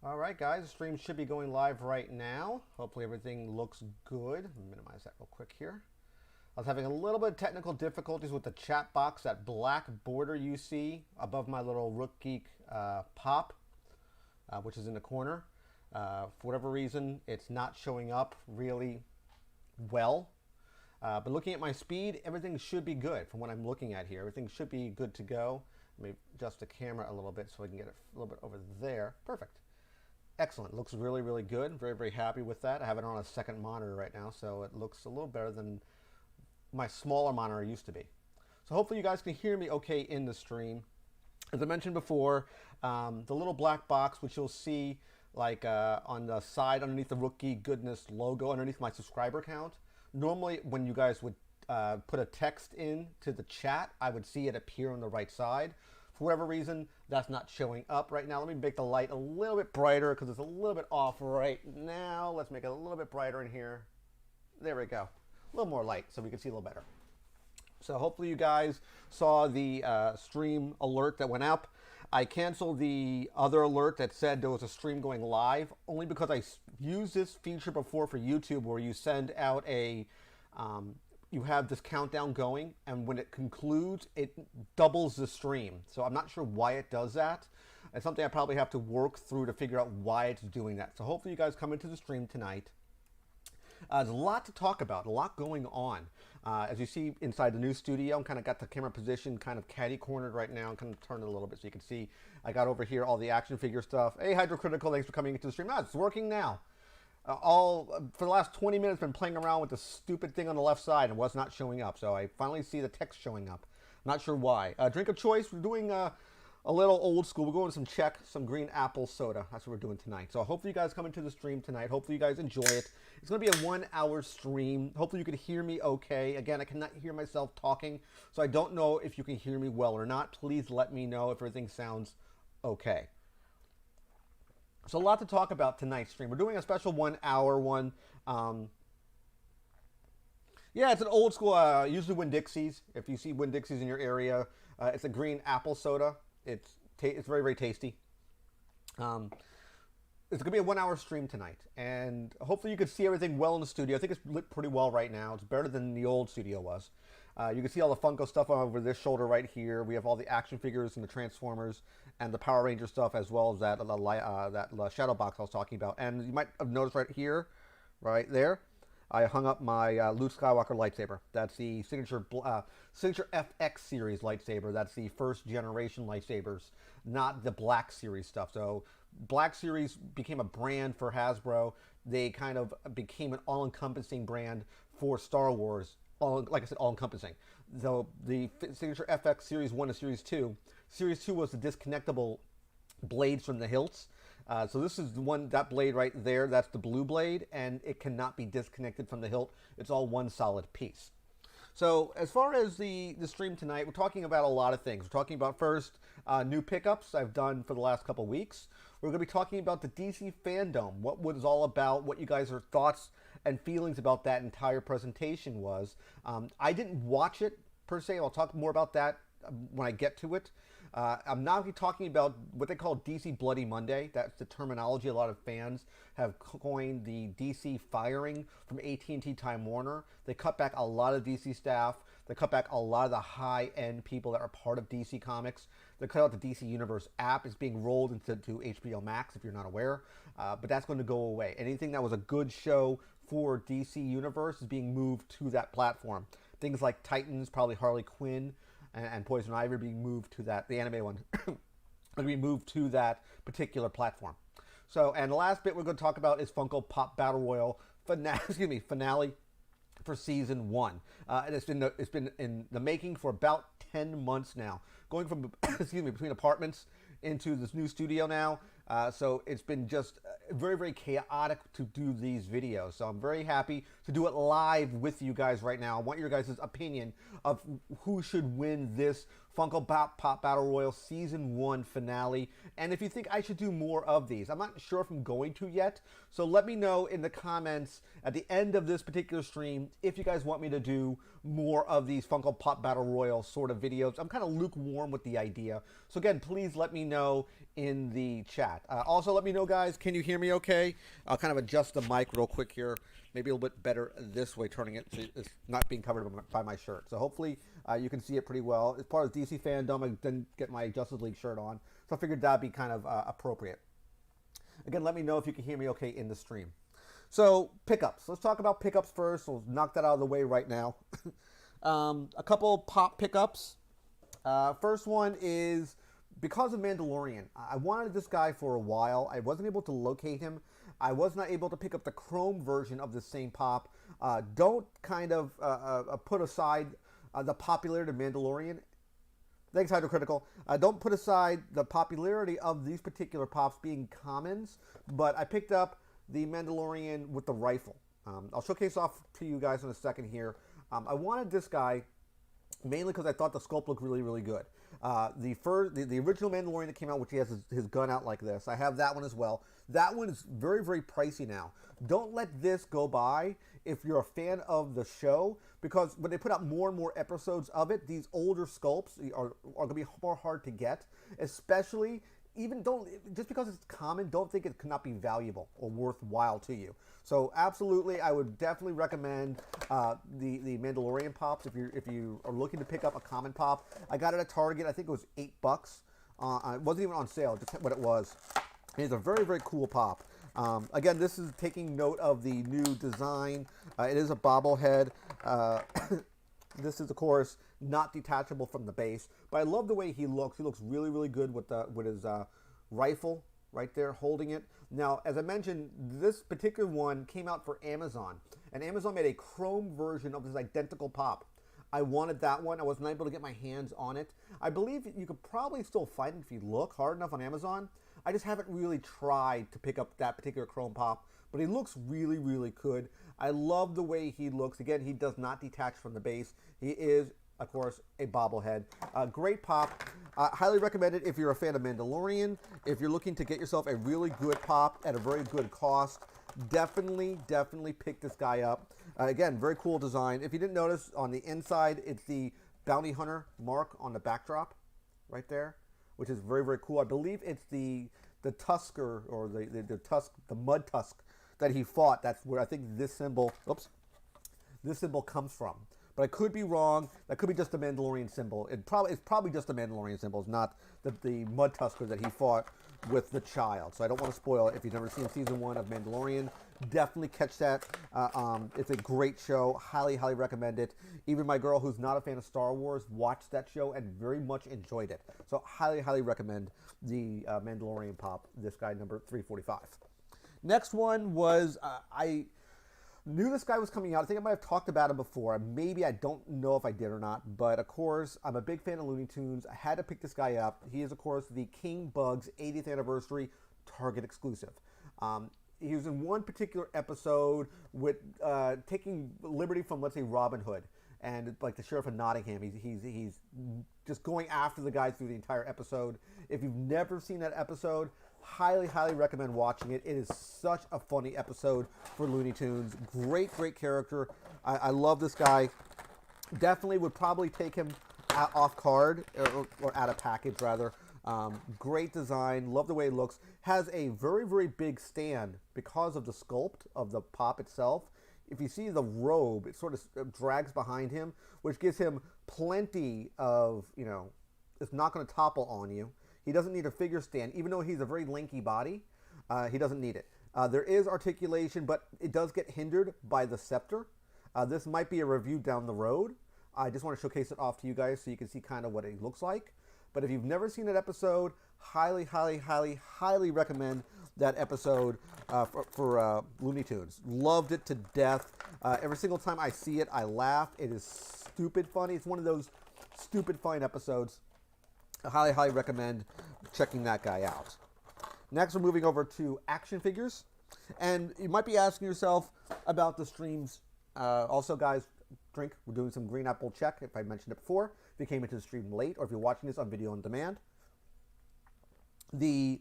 All right, guys, the stream should be going live right now. Hopefully everything looks good. Minimize that real quick here. I was having a little bit of technical difficulties with the chat box, that black border you see above my little Rook Geek pop, which is in the corner. For whatever reason, it's not showing up really well. But looking at my speed, everything should be good from what I'm looking at here. Everything should be good to go. Let me adjust the camera a little bit so I can get it a little bit over there. Perfect. Excellent. Looks really, really good. Very, very happy with that. I have it on a second monitor right now, so it looks a little better than my smaller monitor used to be. So hopefully you guys can hear me okay in the stream. As I mentioned before, the little black box, which you'll see like on the side underneath the Rook Geek Goodness logo, underneath my subscriber count. Normally, when you guys would put a text in to the chat, I would see it appear on the right side. For whatever reason, that's not showing up right now. Let me make the light a little bit brighter because it's a little bit off right now. Let's make it a little bit brighter in here. There we go. A little more light so we can see a little better. So hopefully you guys saw the stream alert that went up. I canceled the other alert that said there was a stream going live only because I used this feature before for YouTube where you send out a you have this countdown going, and when it concludes, it doubles the stream. So I'm not sure why it does that. It's something I probably have to work through to figure out why it's doing that. So hopefully you guys come into the stream tonight. There's a lot to talk about, a lot going on. As you see inside the new studio, I'm kind of got the camera position kind of catty-cornered right now. I'm kind of turn it a little bit so you can see. I got over here all the action figure stuff. Hey, Hydrocritical, thanks for coming into the stream. It's working now. For the last 20 minutes, been playing around with the stupid thing on the left side and was not showing up. So I finally see the text showing up. Not sure why. Drink of choice, we're doing a little old school. We're going to some Czech, some green apple soda. That's what we're doing tonight. So hopefully you guys come into the stream tonight. Hopefully you guys enjoy it. It's going to be a 1-hour stream. Hopefully you can hear me okay. Again, I cannot hear myself talking, so I don't know if you can hear me well or not. Please let me know if everything sounds okay. So a lot to talk about tonight's stream. We're doing a special 1-hour one. Yeah, it's an old school, usually Winn-Dixie's. If you see Winn-Dixie's in your area, it's a green apple soda. It's very, very tasty. It's going to be a 1-hour stream tonight. And hopefully you can see everything well in the studio. I think it's lit pretty well right now. It's better than the old studio was. You can see all the Funko stuff over this shoulder right here. We have all the action figures and the Transformers and the Power Ranger stuff, as well as that shadow box I was talking about. And you might have noticed right here, right there, I hung up my Luke Skywalker lightsaber. That's the signature FX series lightsaber. That's the first generation lightsabers, not the Black Series stuff. So Black Series became a brand for Hasbro. They kind of became an all-encompassing brand for Star Wars. Like I said, all-encompassing. So the signature FX Series 1 and Series 2. Series 2 was the disconnectable blades from the hilts. So this is the one, that blade right there, that's the blue blade, and it cannot be disconnected from the hilt. It's all one solid piece. So as far as the stream tonight, we're talking about a lot of things. We're talking about first new pickups I've done for the last couple of weeks. We're going to be talking about the DC Fandom, what it was all about, what you guys' thoughts and feelings about that entire presentation was. I didn't watch it per se. I'll talk more about that when I get to it. I'm now talking about what they call DC Bloody Monday. That's the terminology a lot of fans have coined, the DC firing from AT&T Time Warner. They cut back a lot of DC staff. They cut back a lot of the high-end people that are part of DC Comics. They cut out the DC Universe app. It's being rolled into HBO Max, if you're not aware. But that's going to go away. Anything that was a good show for DC Universe is being moved to that platform. Things like Titans, probably Harley Quinn, and Poison Ivy are being moved to that, the anime one, are being moved to that particular platform. So, and the last bit we're going to talk about is Funko Pop Battle Royal finale for season 1. And it's been in the making for about 10 months now, going from between apartments into this new studio now. So it's been just very, very chaotic to do these videos. So I'm very happy to do it live with you guys right now. I want your guys' opinion of who should win this Funko Pop Battle Royal Season 1 finale. And if you think I should do more of these. I'm not sure if I'm going to yet. So let me know in the comments at the end of this particular stream if you guys want me to do more of these Funko Pop Battle Royal sort of videos. I'm kind of lukewarm with the idea. So again, please let me know in the chat. that. Also, let me know, guys, can you hear me okay? I'll kind of adjust the mic real quick here. Maybe a little bit better this way, turning it so it's not being covered by my shirt. So hopefully you can see it pretty well. As part of DC Fandom, I didn't get my Justice League shirt on, so I figured that'd be kind of appropriate. Again, let me know if you can hear me okay in the stream. So, pickups. Let's talk about pickups first. We'll knock that out of the way right now. A couple pop pickups. First one is because of Mandalorian. I wanted this guy for a while. I wasn't able to locate him. I was not able to pick up the chrome version of the same pop. Don't kind of put aside the popularity of Mandalorian. Thanks, Hydrocritical. Don't put aside the popularity of these particular pops being commons, but I picked up the Mandalorian with the rifle. I'll showcase off to you guys in a second here. I wanted this guy mainly because I thought the sculpt looked really, really good. The original Mandalorian that came out, which he has his gun out like this, I have that one as well. That one is very, very pricey now. Don't let this go by if you're a fan of the show, because when they put out more and more episodes of it, these older sculpts are going to be more hard to get, especially just because it's common, don't think it cannot be valuable or worthwhile to you. So absolutely, I would definitely recommend the Mandalorian pops if you are looking to pick up a common pop. I got it at Target. I think it was $8. It wasn't even on sale, just what it was. It's a very, very cool pop. Again, this is taking note of the new design. It is a bobblehead. This is, of course, not detachable from the base, but I love the way he looks. He looks really, really good with his rifle right there holding it. Now, as I mentioned, this particular one came out for Amazon, and Amazon made a chrome version of this identical pop. I wanted that one. I wasn't able to get my hands on it. I believe you could probably still find it if you look hard enough on Amazon. I just haven't really tried to pick up that particular chrome pop, but he looks really, really good. I love the way he looks. Again, he does not detach from the base. He is, of course, a bobblehead. Great pop. Highly recommend it if you're a fan of Mandalorian. If you're looking to get yourself a really good pop at a very good cost, definitely pick this guy up. Again, very cool design. If you didn't notice, on the inside, it's the bounty hunter mark on the backdrop right there, which is very, very cool. I believe it's the tusker, or the mud tusk that he fought. That's where I think this symbol comes from. But I could be wrong. That could be just the Mandalorian symbol. It's probably just the Mandalorian symbol. It's not the mud tusker that he fought with the child. So I don't want to spoil it. If you've never seen season 1 of Mandalorian, definitely catch that. It's a great show. Highly, highly recommend it. Even my girl, who's not a fan of Star Wars, watched that show and very much enjoyed it. So highly, highly recommend the Mandalorian pop. This guy, number 345. Next one was I knew this guy was coming out. I think I might have talked about him before. Maybe, I don't know if I did or not. But, of course, I'm a big fan of Looney Tunes. I had to pick this guy up. He is, of course, the King Bug's 80th anniversary Target exclusive. He was in one particular episode with taking liberty from, let's say, Robin Hood. And like the Sheriff of Nottingham, he's just going after the guy through the entire episode. If you've never seen that episode, highly, highly recommend watching it. It is such a funny episode for Looney Tunes. Great, great character. I love this guy. Definitely would probably take him off card, or out of package, rather. Great design. Love the way it looks. Has a very, very big stand because of the sculpt of the pop itself. If you see the robe, it sort of drags behind him, which gives him plenty of, it's not going to topple on you. He doesn't need a figure stand. Even though he's a very lanky body, he doesn't need it. There is articulation, but it does get hindered by the scepter. This might be a review down the road. I just want to showcase it off to you guys so you can see kind of what it looks like. But if you've never seen that episode, highly, highly, highly, highly recommend that episode for Looney Tunes. Loved it to death. Every single time I see it, I laugh. It is stupid funny. It's one of those stupid fine episodes. I highly, highly recommend checking that guy out. Next, we're moving over to action figures. And you might be asking yourself about the streams. Also, guys, we're doing some Green Apple Check, if I mentioned it before. If you came into the stream late, or if you're watching this on video on demand. The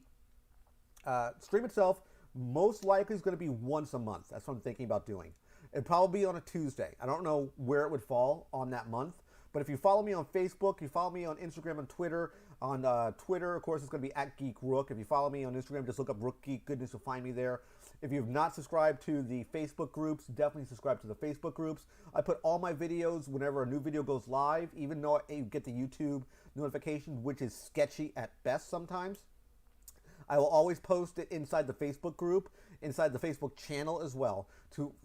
stream itself most likely is going to be once a month. That's what I'm thinking about doing. It'd probably be on a Tuesday. I don't know where it would fall on that month. But if you follow me on Facebook, you follow me on Instagram and Twitter, On Twitter, of course, it's going to be @GeekRook. If you follow me on Instagram, just look up Rook Geek Goodness. You'll find me there. If you've not subscribed to the Facebook groups, definitely subscribe to the Facebook groups. I put all my videos whenever a new video goes live, even though I get the YouTube notification, which is sketchy at best sometimes. I will always post it inside the Facebook group, inside the Facebook channel as well,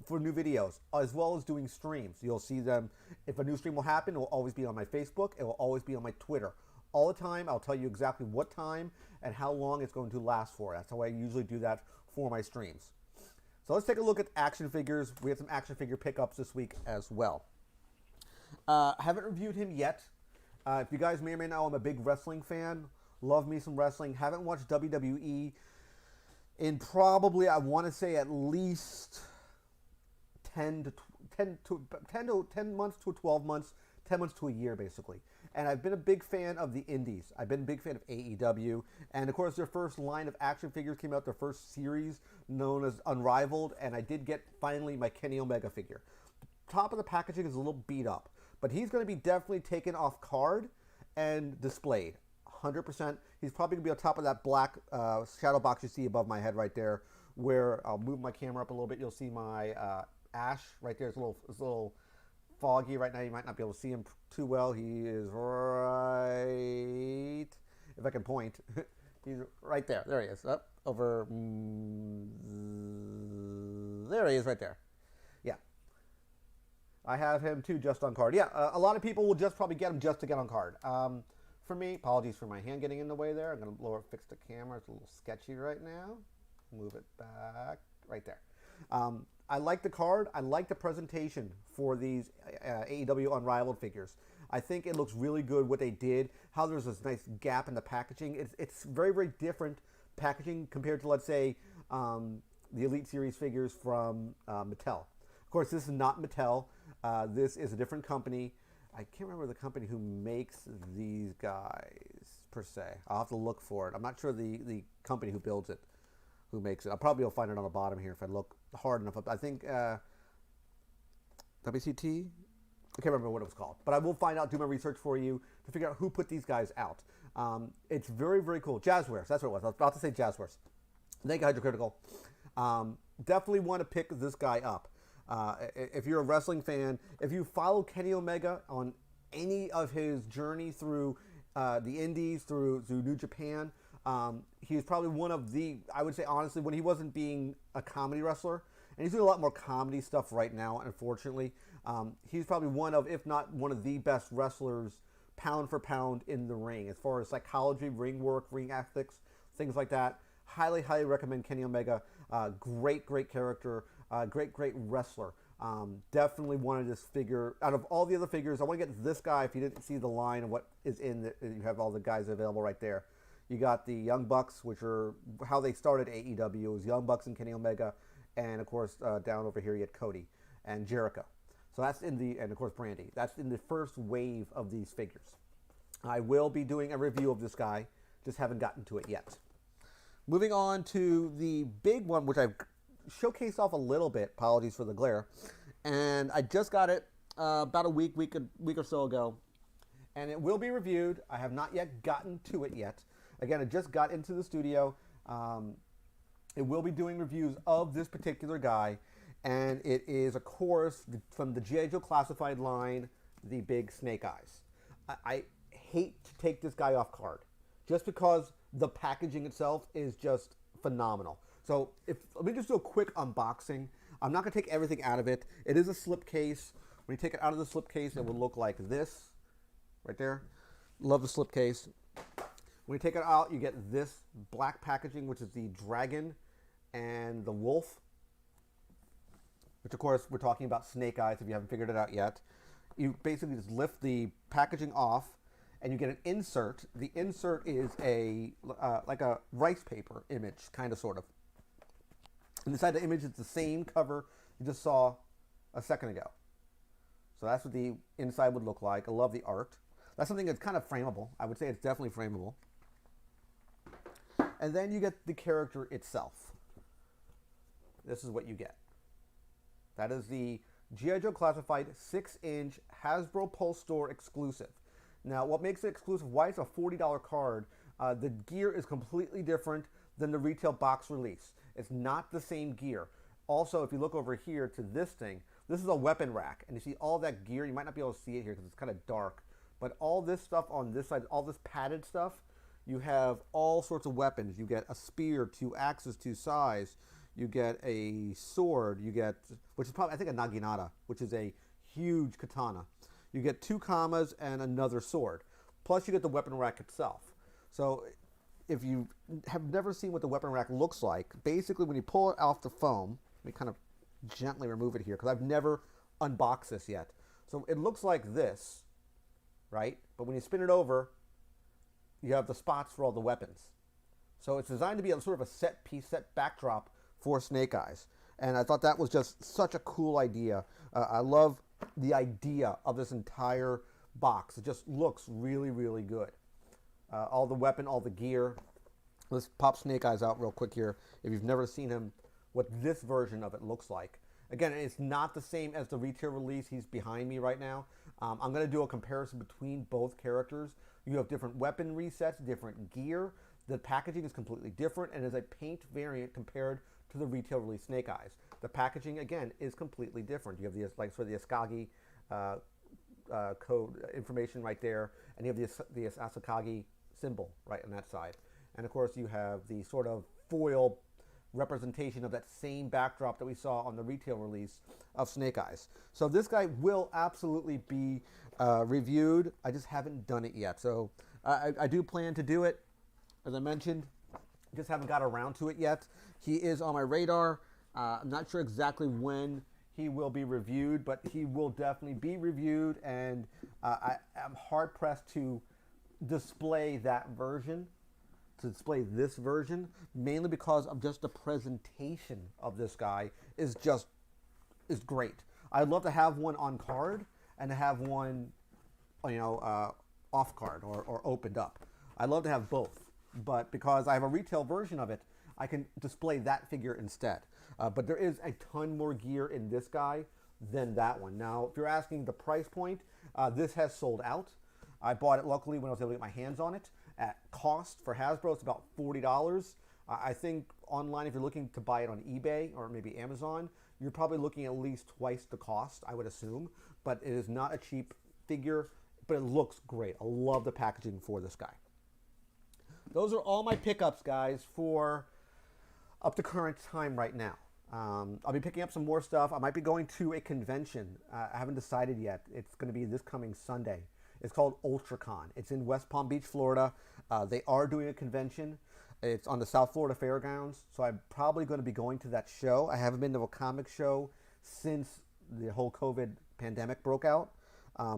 for new videos, as well as doing streams. You'll see them. If a new stream will happen, it will always be on my Facebook. It will always be on my Twitter. All the time, I'll tell you exactly what time and how long it's going to last for. That's how I usually do that for my streams. So let's take a look at action figures. We have some action figure pickups this week as well. Haven't reviewed him yet. If you guys may or may not know, I'm a big wrestling fan. Love me some wrestling. Haven't watched WWE in probably, I want to say, at least 10 months to 12 months, 10 months to a year, basically. And I've been a big fan of the indies. I've been a big fan of AEW. And, of course, their first line of action figures came out, their first series known as Unrivaled. And I did get, finally, my Kenny Omega figure. The top of the packaging is a little beat up. But he's going to be definitely taken off card and displayed. 100%. He's probably going to be on top of that black shadow box you see above my head right there, where I'll move my camera up a little bit. You'll see my Ash right there. It's a little foggy right now. You might not be able to see him too well. He is right, if I can point, he's right there. There he is. Up over. There he is right there. Yeah. I have him too just on card. Yeah, a lot of people will just probably get him just to get on card. For me, apologies for my hand getting in the way there. I'm going to fix the camera. It's a little sketchy right now. Move it back right there. I like the card. I like the presentation for these AEW Unrivaled figures. I think it looks really good what they did, how there's this nice gap in the packaging. It's very, very different packaging compared to, let's say, the Elite Series figures from Mattel. Of course, this is not Mattel. This is a different company. I can't remember the company who makes these guys, per se. I'll have to look for it. I'm not sure the company who builds it, who makes it. I'll probably find it on the bottom here if I look hard enough. I think WCT? I can't remember what it was called. But I will find out, do my research for you to figure out who put these guys out. It's very, very cool. Jazzwares, that's what it was. I was about to say Jazzwares. Thank you, Hydrocritical. Definitely want to pick this guy up. If you're a wrestling fan, if you follow Kenny Omega on any of his journey through the indies, through New Japan, he's probably one of the, I would say honestly, when he wasn't being a comedy wrestler, and he's doing a lot more comedy stuff right now, unfortunately, he's probably one of, if not one of the best wrestlers, pound for pound in the ring. As far as psychology, ring work, ring ethics, things like that, highly, highly recommend Kenny Omega. Great, great character. Great wrestler. Definitely wanted this figure. Out of all the other figures, I want to get this guy. If you didn't see the line of what is in it, you have all the guys available right there. You got the Young Bucks, which are how they started AEW. It was Young Bucks and Kenny Omega. And, of course, down over here you had Cody and Jericho. So that's in the, and, of course, Brandy. That's in the first wave of these figures. I will be doing a review of this guy. Just haven't gotten to it yet. Moving on to the big one, which I've showcased off a little bit. Apologies for the glare. And I just got it about a week or so ago. And it will be reviewed. I have not yet gotten to it yet. Again, I just got into the studio. It will be doing reviews of this particular guy. And it is, of course, from the G.I. Joe Classified line, the big Snake Eyes. I hate to take this guy off card. Just because the packaging itself is just phenomenal. So let me just do a quick unboxing. I'm not going to take everything out of it. It is a slipcase. When you take it out of the slipcase, it will look like this. Right there. Love the slipcase. When you take it out, you get this black packaging, which is the dragon and the wolf. Which, of course, we're talking about Snake Eyes if you haven't figured it out yet. You basically just lift the packaging off, and you get an insert. The insert is like a rice paper image, kind of, sort of. And inside the image is the same cover you just saw a second ago. So that's what the inside would look like. I love the art. That's something that's kind of frameable. I would say it's definitely frameable. And then you get the character itself. This is what you get. That is the G.I. Joe Classified 6-inch Hasbro Pulse Store exclusive. Now, what makes it exclusive, why it's a $40 card, the gear is completely different than the retail box release. It's not the same gear. Also, if you look over here to this thing, this is a weapon rack, and you see all that gear. You might not be able to see it here because it's kind of dark, but all this stuff on this side, all this padded stuff, you have all sorts of weapons. You get a spear, 2 axes, 2 sais. You get a sword. You get, which is probably, I think, a naginata, which is a huge katana. You get 2 kamas and another sword. Plus, you get the weapon rack itself. So, if you have never seen what the weapon rack looks like, basically when you pull it off the foam, let me kind of gently remove it here because I've never unboxed this yet. So it looks like this, right? But when you spin it over, you have the spots for all the weapons. So it's designed to be a sort of a set piece, set backdrop for Snake Eyes. And I thought that was just such a cool idea. I love the idea of this entire box. It just looks really, really good. All the weapon, all the gear. Let's pop Snake Eyes out real quick here. If you've never seen him, what this version of it looks like. Again, it's not the same as the retail release. He's behind me right now. I'm going to do a comparison between both characters. You have different weapon resets, different gear. The packaging is completely different and is a paint variant compared to the retail release Snake Eyes. The packaging, again, is completely different. You have the, like, sort of the Asakagi code information right there, and you have the Asakagi symbol right on that side. And of course, you have the sort of foil representation of that same backdrop that we saw on the retail release of Snake Eyes. So this guy will absolutely be reviewed. I just haven't done it yet. So I do plan to do it. As I mentioned, just haven't got around to it yet. He is on my radar. I'm not sure exactly when he will be reviewed, but he will definitely be reviewed, and I'm hard-pressed to display that version, to display this version, mainly because of just the presentation of this guy is great. I'd love to have one on card and to have one, off card or opened up. I'd love to have both, but because I have a retail version of it, I can display that figure instead. But there is a ton more gear in this guy than that one. Now, if you're asking the price point, this has sold out. I bought it luckily when I was able to get my hands on it. At cost for Hasbro, it's about $40. I think online, if you're looking to buy it on eBay or maybe Amazon, you're probably looking at least twice the cost, I would assume. But it is not a cheap figure, but it looks great. I love the packaging for this guy. Those are all my pickups, guys, for up to current time right now. I'll be picking up some more stuff. I might be going to a convention. I haven't decided yet. It's going to be this coming Sunday. It's called UltraCon. It's in West Palm Beach, Florida. They are doing a convention. It's on the South Florida Fairgrounds, so I'm probably going to be going to that show. I haven't been to a comic show since the whole COVID pandemic broke out.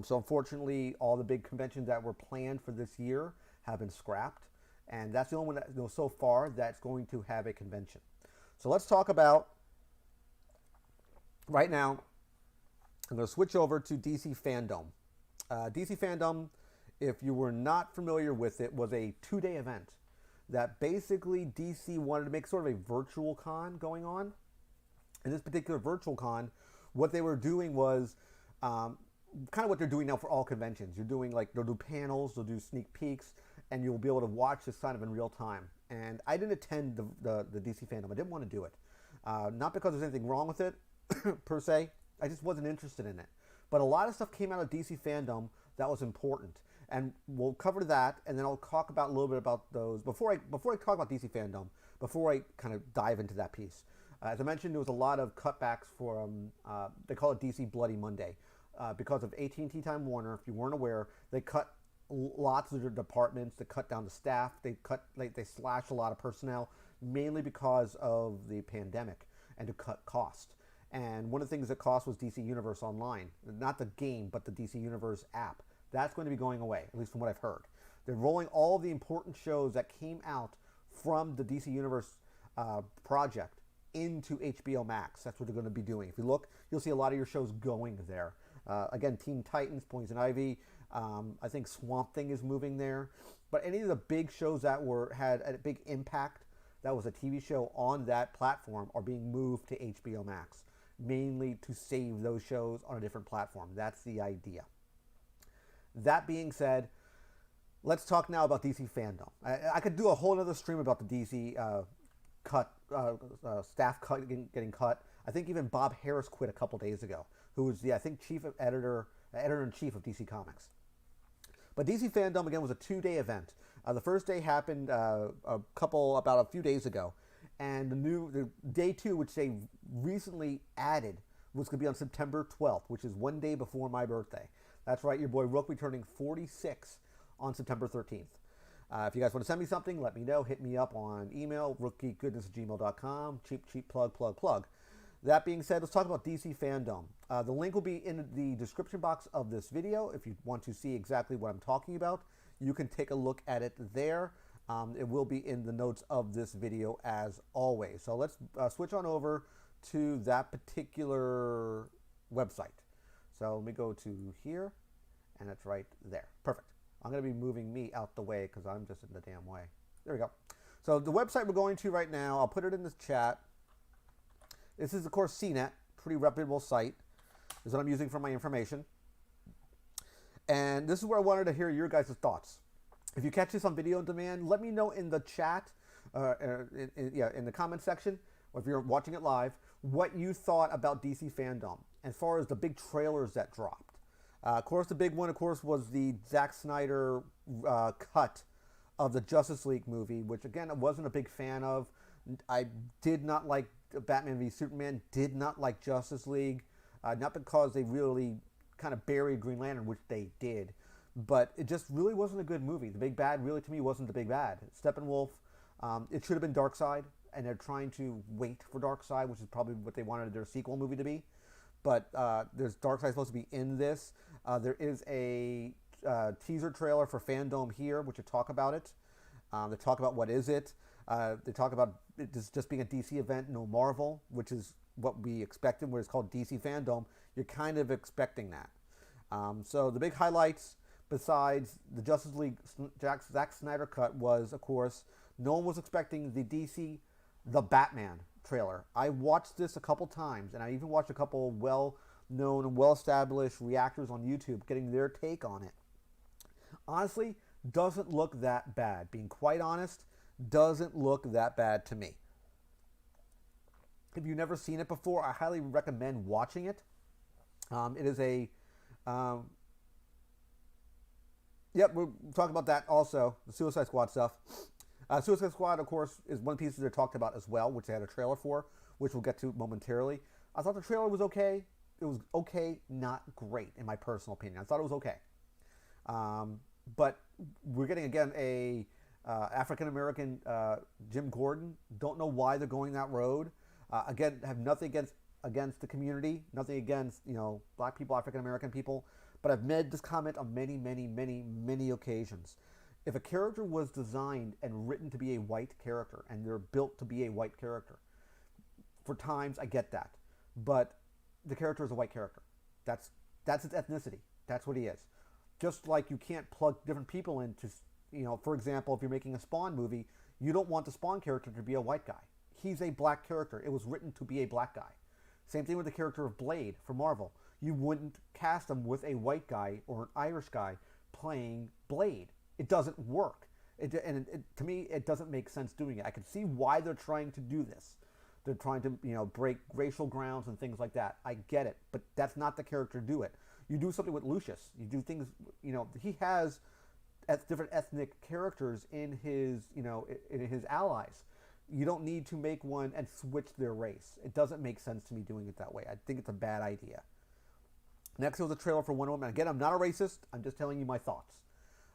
So unfortunately, all the big conventions that were planned for this year have been scrapped. And that's the only one that, so far that's going to have a convention. So let's talk about, right now, I'm going to switch over to DC Fandom. DC Fandom, if you were not familiar with it, was a 2-day event that basically DC wanted to make sort of a virtual con going on. In this particular virtual con, what they were doing was kind of what they're doing now for all conventions. You're doing, like, they'll do panels, they'll do sneak peeks, and you'll be able to watch this kind of in real time. And I didn't attend the DC Fandom. I didn't want to do it. Not because there's anything wrong with it, per se. I just wasn't interested in it. But a lot of stuff came out of DC Fandom that was important. And we'll cover that, and then I'll talk about a little bit about those. Before I talk about DC Fandom, before I kind of dive into that piece, as I mentioned, there was a lot of cutbacks for, they call it DC Bloody Monday. Because of AT&T Time Warner, if you weren't aware, they cut lots of their departments, they cut down the staff, they slashed a lot of personnel, mainly because of the pandemic and to cut cost. And one of the things that cost was DC Universe Online. Not the game, but the DC Universe app. That's going to be going away, at least from what I've heard. They're rolling all the important shows that came out from the DC Universe project into HBO Max. That's what they're going to be doing. If you look, you'll see a lot of your shows going there. Again, Teen Titans, Poison Ivy, I think Swamp Thing is moving there. But any of the big shows that had a big impact, that was a TV show on that platform, are being moved to HBO Max, mainly to save those shows on a different platform. That's the idea. That being said, let's talk now about DC Fandom. I could do a whole other stream about the DC staff getting cut. I think even Bob Harris quit a couple days ago, who was the, I think, editor-in-chief of DC Comics. But DC Fandom, again, was a 2-day event. The first day happened about a few days ago. And the day 2, which they recently added, was going to be on September 12th, which is one day before my birthday. That's right, your boy Rook will be turning 46 on September 13th. If you guys want to send me something, let me know. Hit me up on email, rookgeekgoodness@gmail.com. Cheap plug. That being said, let's talk about DC Fandom. The link will be in the description box of this video. If you want to see exactly what I'm talking about, you can take a look at it there. It will be in the notes of this video as always. So let's switch on over to that particular website. So let me go to here, and it's right there. Perfect. I'm going to be moving me out the way because I'm just in the damn way. There we go. So the website we're going to right now, I'll put it in this chat. This is, of course, CNET, pretty reputable site. This is what I'm using for my information. And this is where I wanted to hear your guys' thoughts. If you catch this on video on demand, let me know in the chat, in the comment section, or if you're watching it live, what you thought about DC Fandom as far as the big trailers that dropped. Of course, the big one, of course, was the Zack Snyder cut of the Justice League movie, which, again, I wasn't a big fan of. I did not like Batman v Superman, did not like Justice League, not because they really kind of buried Green Lantern, which they did, but it just really wasn't a good movie. The big bad really, to me, wasn't the big bad. Steppenwolf, it should have been Darkseid, and they're trying to wait for Darkseid, which is probably what they wanted their sequel movie to be. But there's Darkseid supposed to be in this. There is a teaser trailer for Fandom here, which will talk about it. They talk about what is it. They talk about it just being a DC event, no Marvel, which is what we expected, where it's called DC Fandom. You're kind of expecting that. So the big highlights, besides the Justice League Zack Snyder cut, was, of course, no one was expecting the Batman trailer. I watched this a couple times, and I even watched a couple well-known and well-established reactors on YouTube getting their take on it. Honestly, doesn't look that bad. Being quite honest, doesn't look that bad to me. If you've never seen it before, I highly recommend watching it. It is a... we'll talk about that also, the Suicide Squad stuff. Suicide Squad, of course, is one piece that they're talked about as well, which they had a trailer for, which we'll get to momentarily. I thought the trailer was okay. It was okay, not great, in my personal opinion. I thought it was okay. But we're getting, again, a African-American Jim Gordon. Don't know why they're going that road. Again, have nothing against the community, nothing against, black people, African-American people. But I've made this comment on many, many, many, many occasions. If a character was designed and written to be a white character, and they're built to be a white character, for times I get that. But the character is a white character. That's its ethnicity. That's what he is. Just like you can't plug different people into, for example, if you're making a Spawn movie, you don't want the Spawn character to be a white guy. He's a black character. It was written to be a black guy. Same thing with the character of Blade for Marvel. You wouldn't cast him with a white guy or an Irish guy playing Blade. It doesn't work. To me, it doesn't make sense doing it. I can see why they're trying to do this. They're trying to, break racial grounds and things like that. I get it, but that's not the character to do it. You do something with Lucius. You do things, he has different ethnic characters in his, in his allies. You don't need to make one and switch their race. It doesn't make sense to me doing it that way. I think it's a bad idea. Next was a trailer for Wonder Woman. Again, I'm not a racist. I'm just telling you my thoughts.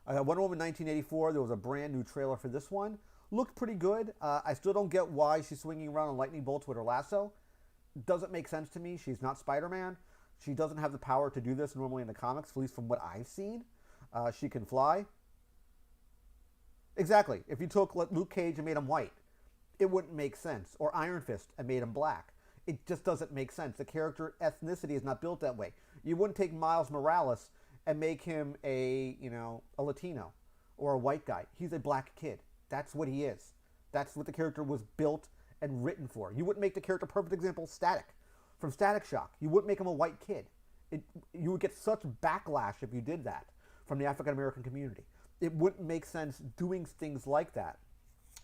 Wonder Woman 1984, there was a brand new trailer for this one. Looked pretty good. I still don't get why she's swinging around on lightning bolts with her lasso. Doesn't make sense to me. She's not Spider-Man. She doesn't have the power to do this normally in the comics, at least from what I've seen. She can fly. Exactly. If you took Luke Cage and made him white, it wouldn't make sense. Or Iron Fist and made him black. It just doesn't make sense. The character ethnicity is not built that way. You wouldn't take Miles Morales and make him a Latino or a white guy. He's a black kid. That's what he is. That's what the character was built and written for. You wouldn't make the character, perfect example, Static from Static Shock. You wouldn't make him a white kid. You would get such backlash if you did that from the African American community. It wouldn't make sense doing things like that.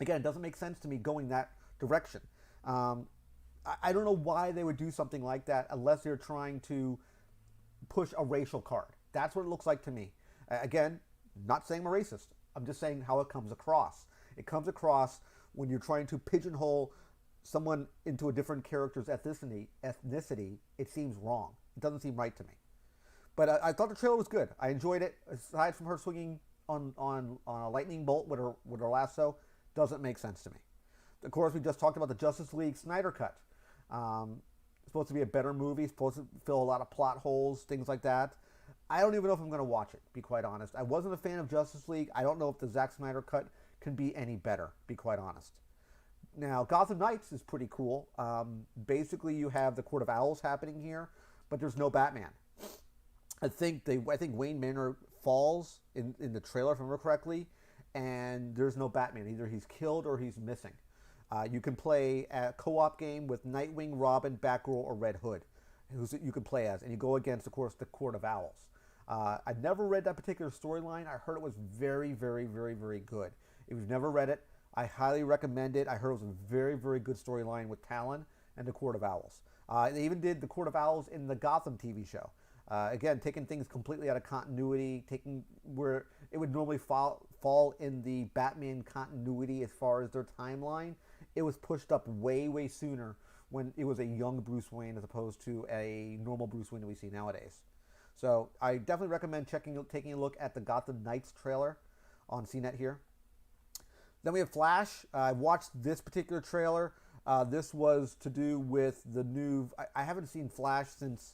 Again, it doesn't make sense to me going that direction. I don't know why they would do something like that unless they're trying to push a racial card. That's what it looks like to me. Again, not saying I'm a racist. I'm just saying how it comes across. It comes across when you're trying to pigeonhole someone into a different character's ethnicity. It seems wrong. It doesn't seem right to me. But I thought the trailer was good. I enjoyed it. Aside from her swinging on a lightning bolt with her lasso, doesn't make sense to me. Of course, we just talked about the Justice League Snyder Cut. It's supposed to be a better movie. It's supposed to fill a lot of plot holes, things like that. I don't even know if I'm going to watch it, to be quite honest. I wasn't a fan of Justice League. I don't know if the Zack Snyder Cut can be any better, to be quite honest. Now, Gotham Knights is pretty cool. Basically, you have the Court of Owls happening here, but there's no Batman. I think Wayne Manor falls in the trailer, if I remember correctly, and there's no Batman. Either he's killed or he's missing. You can play a co-op game with Nightwing, Robin, Batgirl, or Red Hood, who you can play as, and you go against, of course, the Court of Owls. I've never read that particular storyline. I heard it was very, very, very, very good. If you've never read it, I highly recommend it. I heard it was a very, very good storyline with Talon and the Court of Owls. They even did the Court of Owls in the Gotham TV show. Again, taking things completely out of continuity, taking where it would normally fall in the Batman continuity as far as their timeline. It was pushed up way, way sooner when it was a young Bruce Wayne as opposed to a normal Bruce Wayne that we see nowadays. So I definitely recommend taking a look at the Gotham Knights trailer on CNET here. Then we have Flash. I watched this particular trailer. This was to do with the new... I haven't seen Flash since...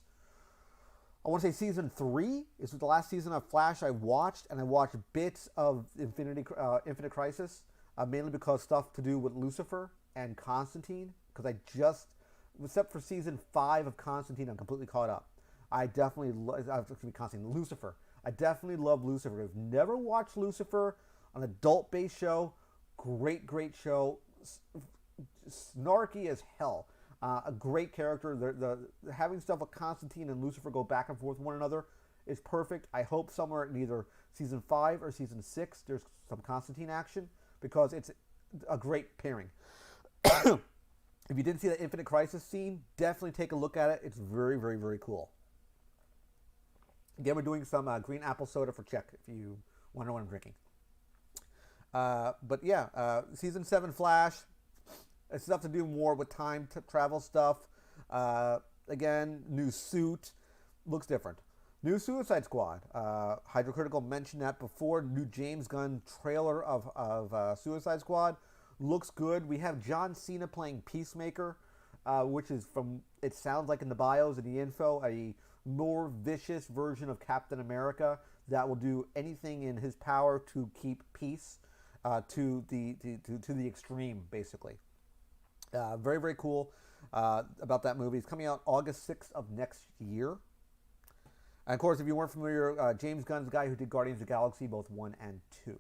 I want to say season 3. This was the last season of Flash I watched, and I watched bits of Infinite Crisis, mainly because stuff to do with Lucifer and Constantine, because I just... Except for season 5 of Constantine, I'm completely caught up. I definitely love Lucifer. I definitely love Lucifer. If you've never watched Lucifer, an adult-based show, great, great show, snarky as hell. A great character. The having stuff with Constantine and Lucifer go back and forth with one another is perfect. I hope somewhere in either season 5 or season 6 there's some Constantine action, because it's a great pairing. If you didn't see that Infinite Crisis scene, definitely take a look at it. It's very, very, very cool. Again, we're doing some green apple soda for Czech, if you want to know what I'm drinking. But yeah, season 7 Flash. It's stuff to do more with time travel stuff. Again, new suit. Looks different. New Suicide Squad. Hydrocritical mentioned that before. New James Gunn trailer of Suicide Squad. Looks good. We have John Cena playing Peacemaker, which is from, it sounds like in the bios and the info, a more vicious version of Captain America that will do anything in his power to keep peace to the extreme, basically. Very, very cool about that movie. It's coming out August 6th of next year. And of course, if you weren't familiar, James Gunn's the guy who did Guardians of the Galaxy, both 1 and 2.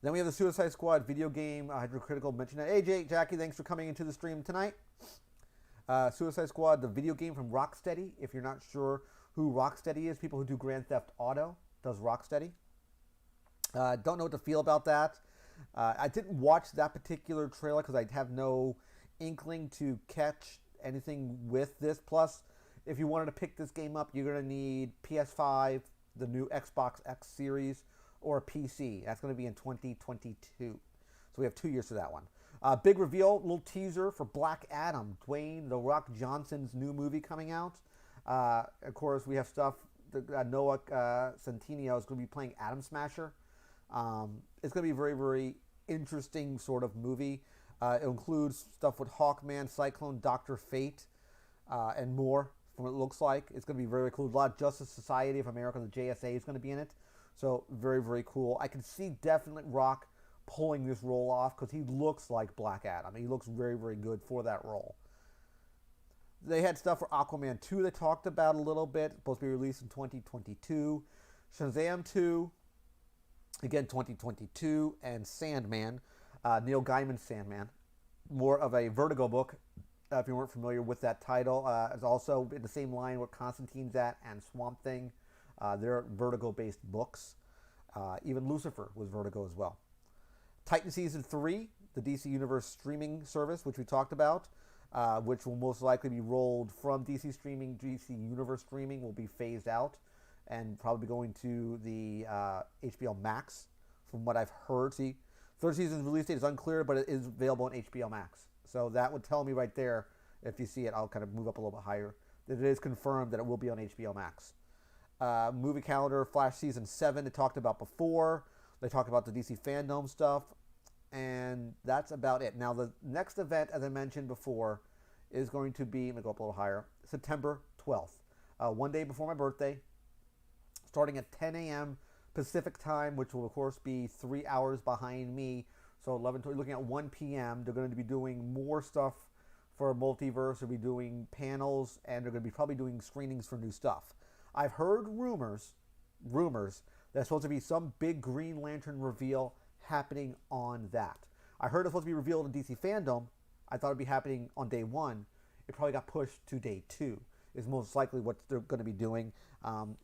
Then we have the Suicide Squad video game. Hydrocritical mentioned that. Hey, Jackie, thanks for coming into the stream tonight. Suicide Squad, the video game from Rocksteady. If you're not sure who Rocksteady is, people who do Grand Theft Auto does Rocksteady. Don't know what to feel about that. I didn't watch that particular trailer because I have no inkling to catch anything with this. Plus, if you wanted to pick this game up, you're going to need PS5, the new Xbox X Series, or a PC. That's going to be in 2022. So we have 2 years to that one. Big reveal, little teaser for Black Adam, Dwayne "The Rock" Johnson's new movie coming out. Of course, we have stuff. Noah Centineo is going to be playing Atom Smasher. It's going to be a very, very interesting sort of movie. It includes stuff with Hawkman, Cyclone, Dr. Fate, and more from what it looks like. It's going to be very, very cool. A lot of Justice Society of America, the JSA, is going to be in it. So very, very cool. I can see definitely Rock pulling this role off because he looks like Black Adam. He looks very, very good for that role. They had stuff for Aquaman 2 they talked about a little bit. Supposed to be released in 2022. Shazam 2, again 2022. And Sandman, Neil Gaiman's Sandman. More of a Vertigo book, if you weren't familiar with that title. It's also in the same line where Constantine's at and Swamp Thing. They're Vertigo-based books. Even Lucifer was Vertigo as well. Titan Season 3, the DC Universe streaming service, which we talked about, which will most likely be rolled from DC streaming. DC Universe streaming will be phased out and probably going to the HBO Max, from what I've heard. See, third season's release date is unclear, but it is available on HBO Max. So that would tell me right there, if you see it, I'll kind of move up a little bit higher, that it is confirmed that it will be on HBO Max. Movie calendar, Flash Season 7, they talked about before. They talked about the DC Fandom stuff, and that's about it. Now, the next event, as I mentioned before, is going to be, let me go up a little higher, September 12th, one day before my birthday, starting at 10 a.m. Pacific time, which will, of course, be 3 hours behind me. So 11, looking at 1 p.m., they're going to be doing more stuff for Multiverse. They'll be doing panels, and they're going to be probably doing screenings for new stuff. I've heard rumors that there's supposed to be some big Green Lantern reveal happening on that. I heard it's supposed to be revealed in DC Fandom. I thought it'd be happening on day 1. It probably got pushed to day 2, is most likely what they're going to be doing.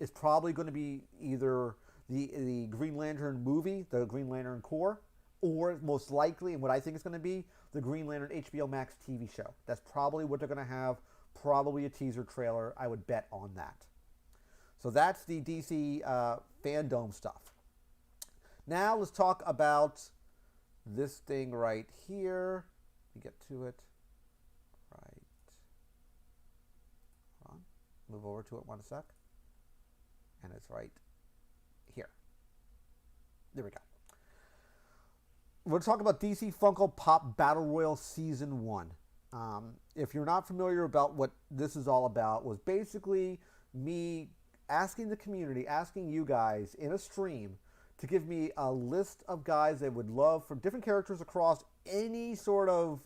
It's probably going to be either the Green Lantern movie, the Green Lantern Corps, or most likely, and what I think it's going to be, the Green Lantern HBO Max TV show. That's probably what they're going to have, probably a teaser trailer. I would bet on that. So that's the DC Fandom stuff. Now let's talk about this thing right here. Let me get to it. Right. Hold on. Move over to it one sec. And it's right here. There we go. We're talking about DC Funko Pop Battle Royal Season 1. If you're not familiar about what this is all about, was basically me asking the community, asking you guys in a stream to give me a list of guys they would love from different characters across any sort of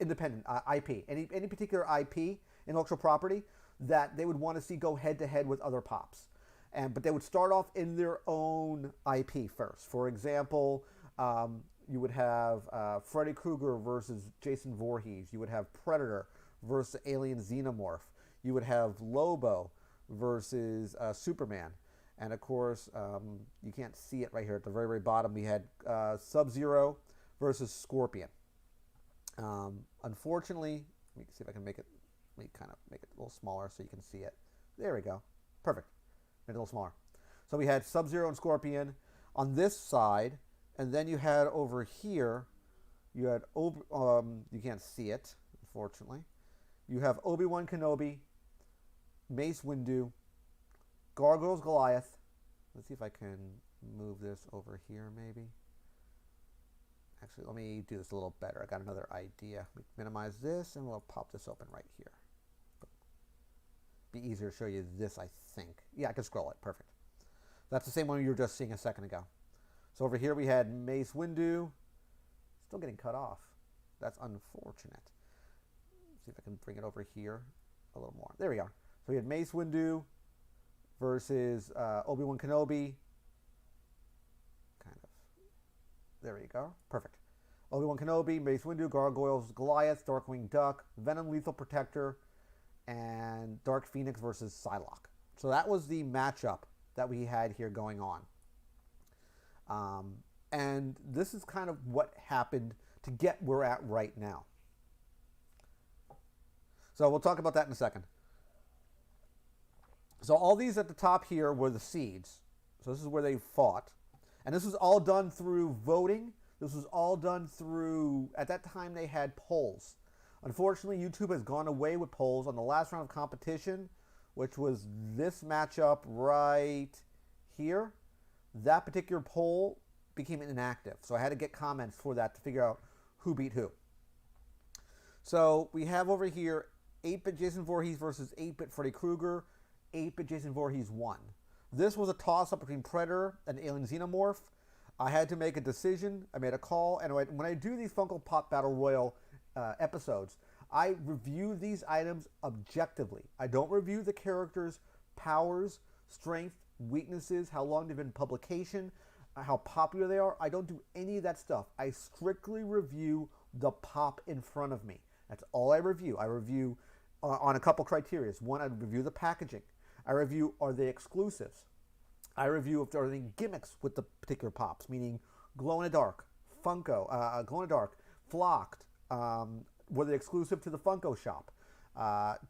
independent IP, any particular IP, intellectual property, that they would want to see go head to head with other pops. But they would start off in their own IP first. For example, you would have Freddy Krueger versus Jason Voorhees. You would have Predator versus Alien Xenomorph. You would have Lobo versus Superman. And of course, you can't see it right here at the very, very bottom. We had Sub-Zero versus Scorpion. Unfortunately, let me see if I can make it a little smaller so you can see it. There we go. Perfect. Made it a little smaller. So we had Sub-Zero and Scorpion on this side, and then you had over here, you had, you can't see it, unfortunately. You have Obi-Wan Kenobi, Mace Windu, Gargoyles Goliath. Let's see if I can move this over here, maybe. Actually, let me do this a little better. I got another idea. Minimize this, and we'll pop this open right here. Be easier to show you this, I think. Yeah, I can scroll it. Perfect. That's the same one you were just seeing a second ago. So over here we had Mace Windu. Still getting cut off. That's unfortunate. Let's see if I can bring it over here a little more. There we are. So we had Mace Windu versus Obi-Wan Kenobi. Kind of. There we go. Perfect. Obi-Wan Kenobi, Mace Windu, Gargoyles Goliath, Darkwing Duck, Venom Lethal Protector, and Dark Phoenix versus Psylocke. So that was the matchup that we had here going on. And this is kind of what happened to get where we're at right now. So we'll talk about that in a second. So all these at the top here were the seeds. So this is where they fought. And this was all done through voting. This was all done through, at that time they had polls. Unfortunately, YouTube has gone away with polls on the last round of competition, which was this matchup right here. That particular poll became inactive. So I had to get comments for that to figure out who beat who. So we have over here 8-bit Jason Voorhees versus 8-bit Freddy Krueger. 8-bit Jason Voorhees won. This was a toss-up between Predator and Alien Xenomorph. I had to make a decision. I made a call. And when I do these Funko Pop Battle Royal episodes, I review these items objectively. I don't review the characters' powers, strength, weaknesses, how long they've been in publication, how popular they are. I don't do any of that stuff. I strictly review the pop in front of me. That's all I review. I review on a couple criteria. One, I review the packaging. I review, are they exclusives? I review if there are any gimmicks with the particular pops, meaning glow-in-the-dark, Funko, glow-in-the-dark, flocked, were they exclusive to the Funko shop?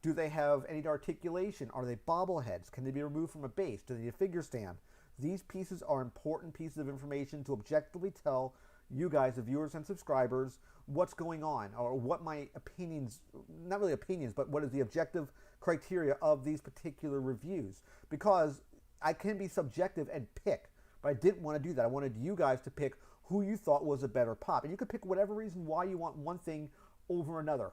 Do they have any articulation? Are they bobbleheads? Can they be removed from a base? Do they need a figure stand? These pieces are important pieces of information to objectively tell you guys, the viewers and subscribers, what's going on, or what my opinions, not really opinions, but what is the objective criteria of these particular reviews. Because I can be subjective and pick, but I didn't want to do that. I wanted you guys to pick who you thought was a better pop. And you could pick whatever reason why you want one thing over another.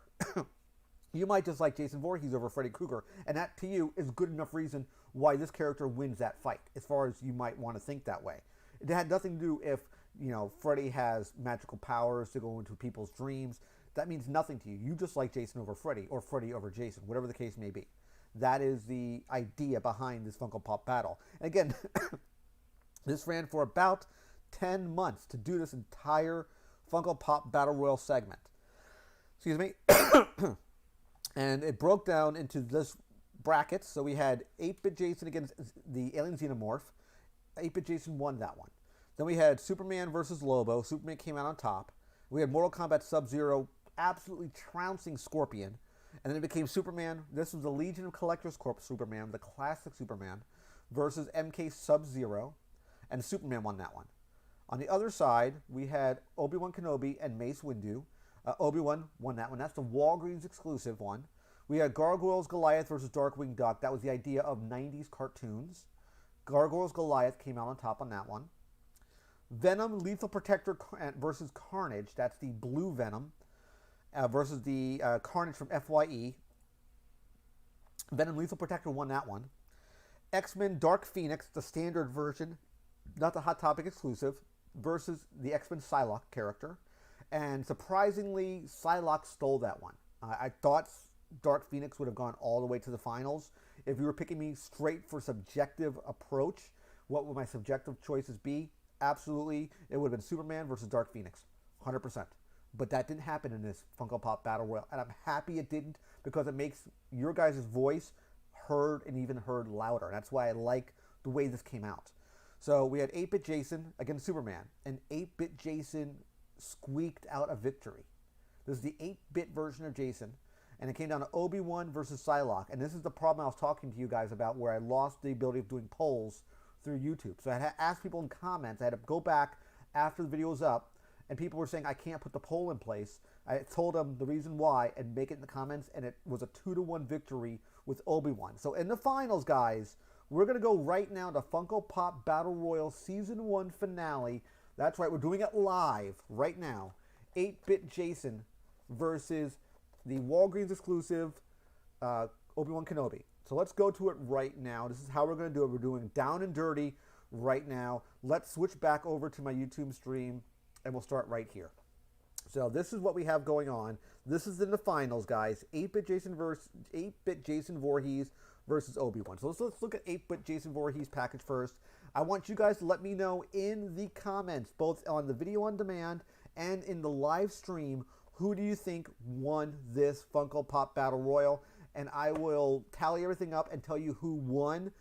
You might just like Jason Voorhees over Freddy Krueger, and that to you is good enough reason why this character wins that fight, as far as you might want to think that way. It had nothing to do if, you know, Freddy has magical powers to go into people's dreams. That means nothing to you. You just like Jason over Freddy, or Freddy over Jason, whatever the case may be. That is the idea behind this Funko Pop battle. And again, this ran for about 10 months to do this entire Funko Pop Battle Royal segment. Excuse me. And it broke down into this brackets. So we had 8-Bit Jason against the Alien Xenomorph. 8-Bit Jason won that one. Then we had Superman versus Lobo. Superman came out on top. We had Mortal Kombat Sub-Zero absolutely trouncing Scorpion. And then it became Superman. This was the Legion of Collectors Corp Superman, the classic Superman, versus MK Sub-Zero. And Superman won that one. On the other side, we had Obi-Wan Kenobi and Mace Windu. Obi-Wan won that one. That's the Walgreens exclusive one. We had Gargoyles Goliath versus Darkwing Duck. That was the idea of 90s cartoons. Gargoyles Goliath came out on top on that one. Venom Lethal Protector versus Carnage. That's the blue Venom versus the Carnage from FYE. Venom Lethal Protector won that one. X-Men Dark Phoenix, the standard version, not the Hot Topic exclusive, versus the X-Men Psylocke character. And surprisingly, Psylocke stole that one. I thought Dark Phoenix would have gone all the way to the finals. If you were picking me straight for subjective approach, what would my subjective choices be? Absolutely, it would have been Superman versus Dark Phoenix, 100%. But that didn't happen in this Funko Pop Battle Royal, and I'm happy it didn't, because it makes your guys' voice heard and even heard louder. That's why I like the way this came out. So we had 8-Bit Jason against Superman, and 8-Bit Jason squeaked out a victory. This is the 8-bit version of Jason, and it came down to Obi-Wan versus Psylocke. And this is the problem I was talking to you guys about, where I lost the ability of doing polls through YouTube. So I had to ask people in comments. I had to go back after the video was up, and people were saying I can't put the poll in place. I told them the reason why and make it in the comments, and it was a 2-1 victory with Obi-Wan. So in the finals, guys, we're going to go right now to Funko Pop Battle Royal Season 1 finale. That's right, we're doing it live right now. 8-Bit Jason versus the Walgreens exclusive Obi-Wan Kenobi. So let's go to it right now. This is how we're going to do it. We're doing Down and Dirty right now. Let's switch back over to my YouTube stream, and we'll start right here. So this is what we have going on. This is in the finals, guys. 8-Bit Jason versus 8-Bit Jason Voorhees versus Obi-Wan. So let's look at 8-Bit Jason Voorhees package first. I want you guys to let me know in the comments, both on the video on demand and in the live stream, who do you think won this Funko Pop Battle Royal? And I will tally everything up and tell you who won.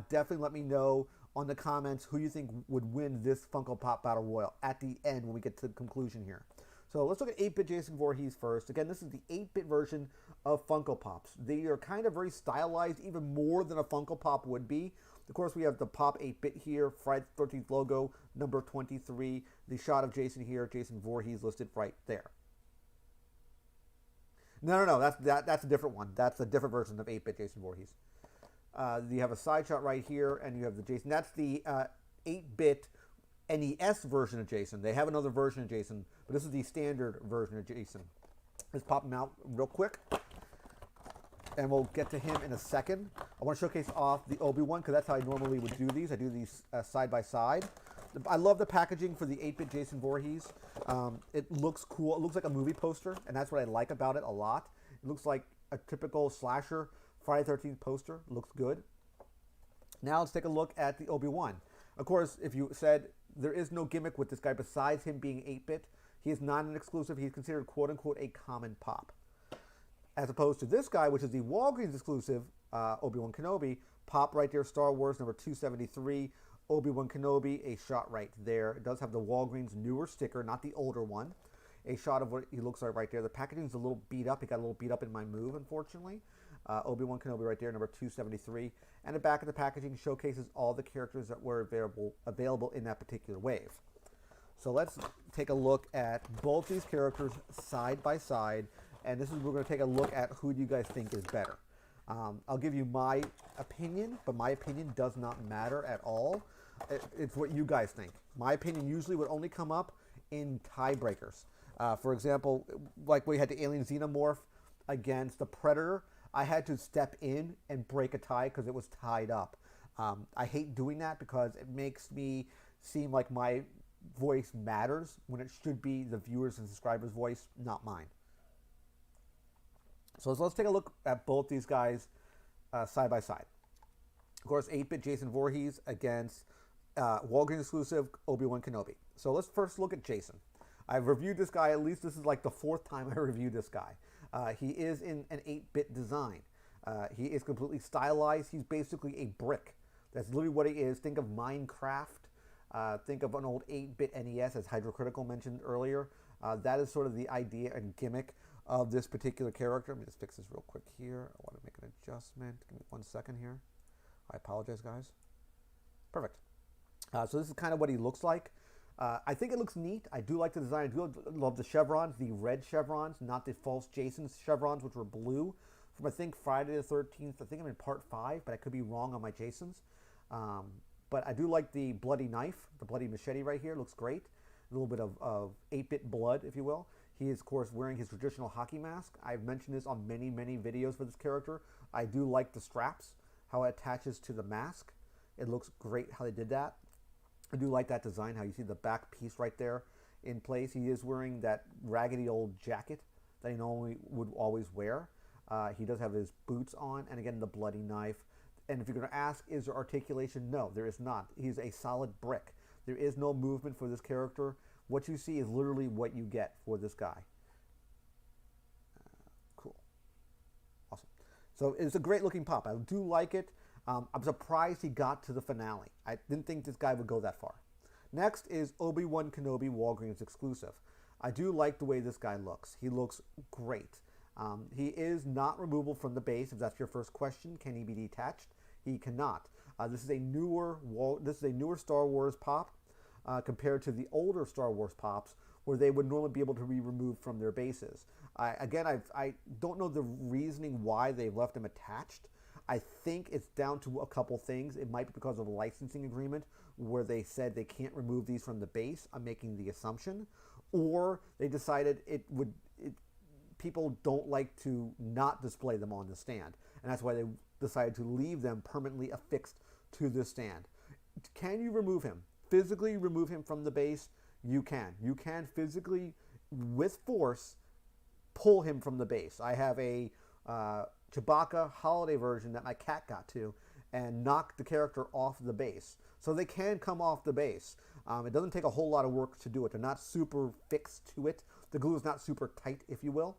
Definitely let me know on the comments who you think would win this Funko Pop Battle Royal at the end when we get to the conclusion here. So let's look at 8-Bit Jason Voorhees first. Again, this is the 8-bit version of Funko Pops. They are kind of very stylized, even more than a Funko Pop would be. Of course, we have the Pop 8-bit here, Friday the 13th logo, number 23. The shot of Jason here, Jason Voorhees listed right there. No, that's a different one. That's a different version of 8-bit Jason Voorhees. You have a side shot right here, and you have the Jason. That's the 8-bit NES version of Jason. They have another version of Jason, but this is the standard version of Jason. Let's pop him out real quick, and we'll get to him in a second. I want to showcase off the Obi-Wan, because that's how I normally would do these. I do these side by side. I love the packaging for the 8-bit Jason Voorhees. It looks cool. It looks like a movie poster, and that's what I like about it a lot. It looks like a typical slasher Friday the 13th poster. It looks good. Now let's take a look at the Obi-Wan. Of course, if you said there is no gimmick with this guy besides him being 8-bit, he is not an exclusive. He's considered quote-unquote a common pop. As opposed to this guy, which is the Walgreens exclusive Obi-Wan Kenobi, Pop right there, Star Wars number 273. Obi-Wan Kenobi, a shot right there. It does have the Walgreens newer sticker, not the older one. A shot of what he looks like right there. The packaging's a little beat up. It got a little beat up in my move, unfortunately. Obi-Wan Kenobi right there, number 273. And the back of the packaging showcases all the characters that were available in that particular wave. So let's take a look at both these characters side by side. And this is, we're going to take a look at who you guys think is better. I'll give you my opinion, but my opinion does not matter at all. It's what you guys think. My opinion usually would only come up in tiebreakers. For example, like we had the Alien Xenomorph against the Predator, I had to step in and break a tie because it was tied up. I hate doing that because it makes me seem like my voice matters when it should be the viewers and subscribers' voice, not mine. So let's take a look at both these guys side by side. Of course, 8-bit Jason Voorhees against Walgreens exclusive Obi-Wan Kenobi. So let's first look at Jason. I've reviewed this guy, at least this is like the 4th time I reviewed this guy. He is in an 8-bit design. He is completely stylized. He's basically a brick. That's literally what he is. Think of Minecraft. Think of an old 8-bit NES, as Hydrocritical mentioned earlier. That is sort of the idea and gimmick of this particular character. Let me just fix this real quick here. I want to make an adjustment. Give me 1 second here. I apologize, guys. Perfect. So this is kind of what he looks like. I think it looks neat. I do like the design. I do love the chevrons, the red chevrons, not the false Jason's chevrons, which were blue. From, I think, Friday the 13th. I think I'm in part 5, but I could be wrong on my Jasons. But I do like the bloody knife, the bloody machete right here. Looks great. A little bit of 8-bit blood, if you will. He is, of course, wearing his traditional hockey mask. I've mentioned this on many, many videos for this character. I do like the straps, how it attaches to the mask. It looks great how they did that. I do like that design, how you see the back piece right there in place. He is wearing that raggedy old jacket that he normally would always wear. He does have his boots on, and again, the bloody knife. And if you're going to ask, is there articulation? No, there is not. He's a solid brick. There is no movement for this character. What you see is literally what you get for this guy. Cool. Awesome. So it's a great looking pop. I do like it. I'm surprised he got to the finale. I didn't think this guy would go that far. Next is Obi-Wan Kenobi Walgreens exclusive. I do like the way this guy looks. He looks great. He is not removable from the base. If that's your first question, can he be detached? He cannot. This is a newer Star Wars pop compared to the older Star Wars pops, where they would normally be able to be removed from their bases. I don't know the reasoning why they've left him attached. I think it's down to a couple things. It might be because of a licensing agreement where they said they can't remove these from the base. I'm making the assumption. Or they decided people don't like to not display them on the stand. And that's why they decided to leave them permanently affixed to the stand. Can you remove him? Physically remove him from the base? You can. You can physically, with force, pull him from the base. I have a Chewbacca holiday version that my cat got to and knocked the character off the base. So they can come off the base. It doesn't take a whole lot of work to do it. They're not super fixed to it. The glue is not super tight, if you will,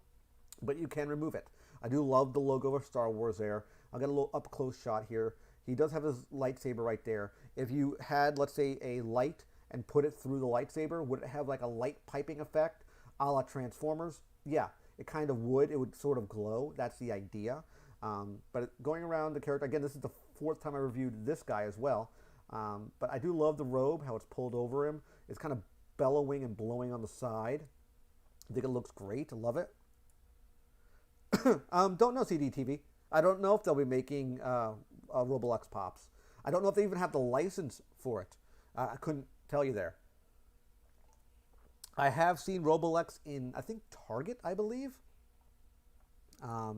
but you can remove it. I do love the logo of Star Wars there. I'll get a little up-close shot here. He does have his lightsaber right there. If you had, let's say, a light and put it through the lightsaber, would it have like a light piping effect a la Transformers? Yeah, it kind of would. It would sort of glow. That's the idea. But going around the character, again, this is the 4th time I reviewed this guy as well. But I do love the robe, how it's pulled over him. It's kind of bellowing and blowing on the side. I think it looks great. I love it. Don't know CDTV. I don't know if they'll be making Roblox pops. I don't know if they even have the license for it. I couldn't tell you there. I have seen Roblox in, I think, Target, I believe. But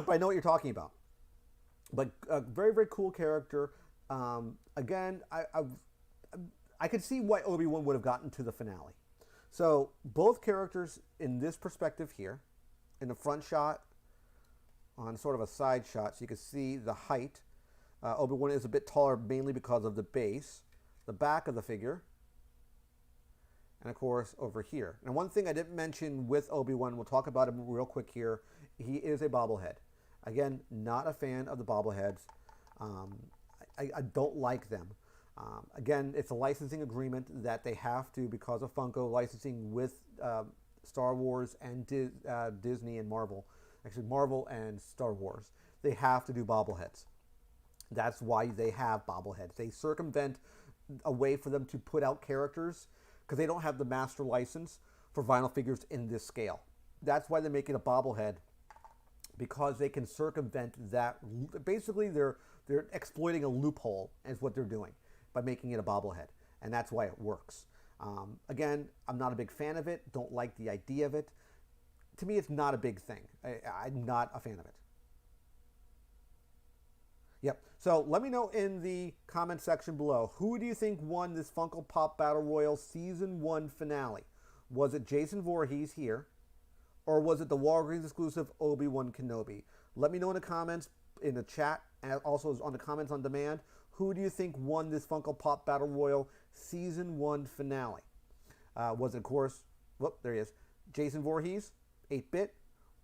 I know what you're talking about. But a very, very cool character. Again, I could see why Obi-Wan would have gotten to the finale. So both characters in this perspective here, in the front shot, on sort of a side shot, so you can see the height. Obi-Wan is a bit taller mainly because of the base, the back of the figure, and of course over here. And one thing I didn't mention with Obi-Wan, we'll talk about him real quick here, he is a bobblehead. Again, not a fan of the bobbleheads. I don't like them. Again, it's a licensing agreement that they have to, because of Funko licensing with Star Wars and Disney and Marvel. Actually, Marvel and Star Wars. They have to do bobbleheads. That's why they have bobbleheads. They circumvent a way for them to put out characters because they don't have the master license for vinyl figures in this scale. That's why they're making a bobblehead, because they can circumvent that. Basically, they're exploiting a loophole is what they're doing by making it a bobblehead, and that's why it works. Again, I'm not a big fan of it. Don't like the idea of it. To me, it's not a big thing. I'm not a fan of it. Yep. So let me know in the comment section below, who do you think won this Funko Pop Battle Royal Season 1 finale? Was it Jason Voorhees here, or was it the Walgreens exclusive Obi-Wan Kenobi? Let me know in the comments, in the chat, and also on the comments on demand, who do you think won this Funko Pop Battle Royal Season 1 finale? Was it, of course, whoop, there he is, Jason Voorhees, 8-bit,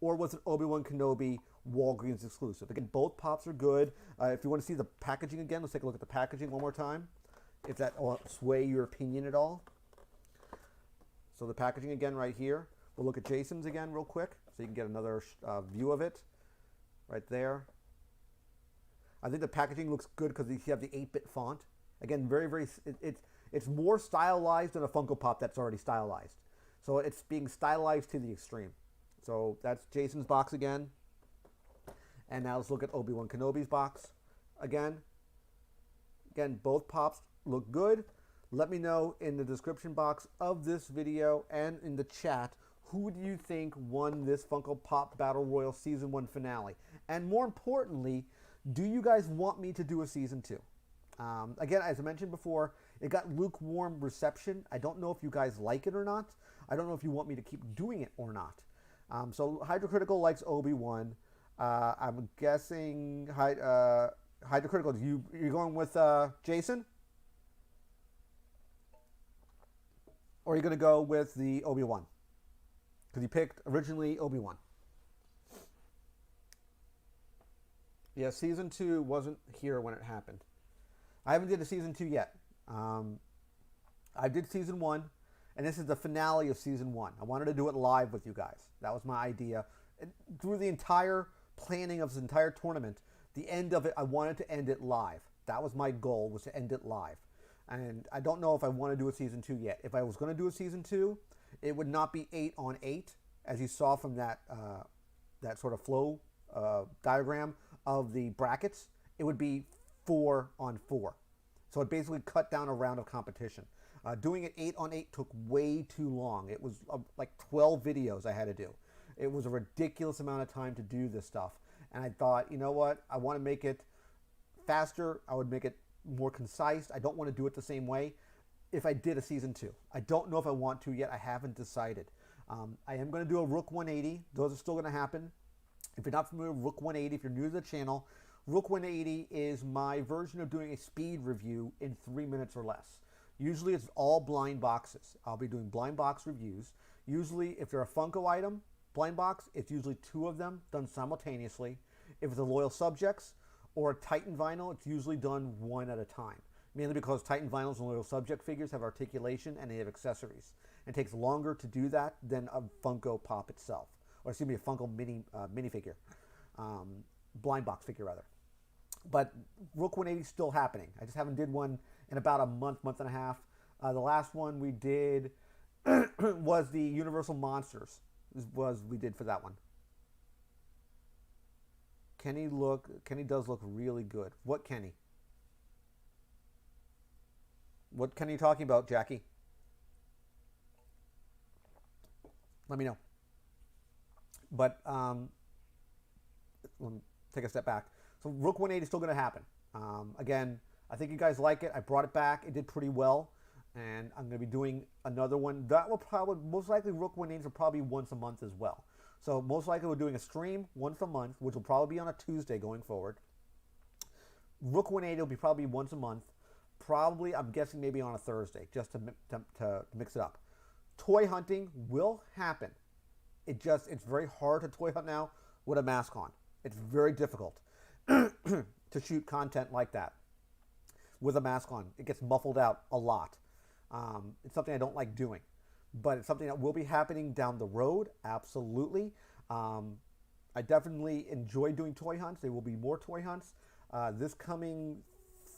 or was it Obi-Wan Kenobi Walgreens exclusive? Again, both pops are good. If you want to see the packaging again, let's take a look at the packaging one more time, if that will sway your opinion at all. So the packaging again right here. We'll look at Jason's again real quick so you can get another view of it right there. I think the packaging looks good because you have the 8-bit font. Again, it's more stylized than a Funko Pop that's already stylized. So it's being stylized to the extreme. So that's Jason's box again. And now let's look at Obi-Wan Kenobi's box again. Again, both pops look good. Let me know in the description box of this video and in the chat, who do you think won this Funko Pop Battle Royal Season 1 finale? And more importantly, do you guys want me to do a Season 2? Again, as I mentioned before, it got lukewarm reception. I don't know if you guys like it or not. I don't know if you want me to keep doing it or not. So Hydrocritical likes Obi-Wan. I'm guessing Hydrocritical, you're going with Jason? Or are you going to go with the Obi-Wan? Because you picked originally Obi-Wan. Yeah, Season 2 wasn't here when it happened. I haven't did a Season 2 yet. I did Season 1, and this is the finale of Season 1. I wanted to do it live with you guys. That was my idea. And through the entire planning of this entire tournament, the end of it, I wanted to end it live. That was my goal, was to end it live. And I don't know if I want to do a Season 2 yet. If I was going to do a Season 2, it would not be 8 on 8, as you saw from that that sort of flow diagram of the brackets. It would be 4 on 4. So it basically cut down a round of competition. Doing it 8 on 8 took way too long. It was like 12 videos I had to do. It was a ridiculous amount of time to do this stuff. And I thought, you know what? I want to make it faster. I would make it more concise. I don't want to do it the same way if I did a Season 2. I don't know if I want to yet. I haven't decided. I am going to do a Rook 180. Those are still going to happen. If you're not familiar with Rook 180, if you're new to the channel, Rook 180 is my version of doing a speed review in 3 minutes or less. Usually it's all blind boxes. I'll be doing blind box reviews. Usually if they're a Funko item, blind box, it's usually 2 of them done simultaneously. If it's a Loyal Subjects or a Titan vinyl, it's usually done 1 at a time. Mainly because Titan vinyls and Loyal Subject figures have articulation and they have accessories. It takes longer to do that than a Funko Pop itself. Or excuse me, a Funko minifigure. Blind box figure rather. But Rook 180 is still happening. I just haven't did one in about a month and a half. The last one we did was the Universal Monsters. We did for that one. Kenny does look really good. What Kenny? What Kenny are you talking about, Jackie? Let me know. But let me take a step back. So Rook 180 is still going to happen. Again, I think you guys like it. I brought it back. It did pretty well. And I'm going to be doing another one. That will probably, most likely Rook 180 will probably be once a month as well. So most likely we're doing a stream once a month, which will probably be on a Tuesday going forward. Rook 180 will be probably once a month. Probably, I'm guessing maybe on a Thursday, just to mix it up. Toy hunting will happen. It's very hard to toy hunt now with a mask on. It's very difficult to shoot content like that with a mask on. It gets muffled out a lot. It's something I don't like doing, but it's something that will be happening down the road. Absolutely. I definitely enjoy doing toy hunts. There will be more toy hunts. This coming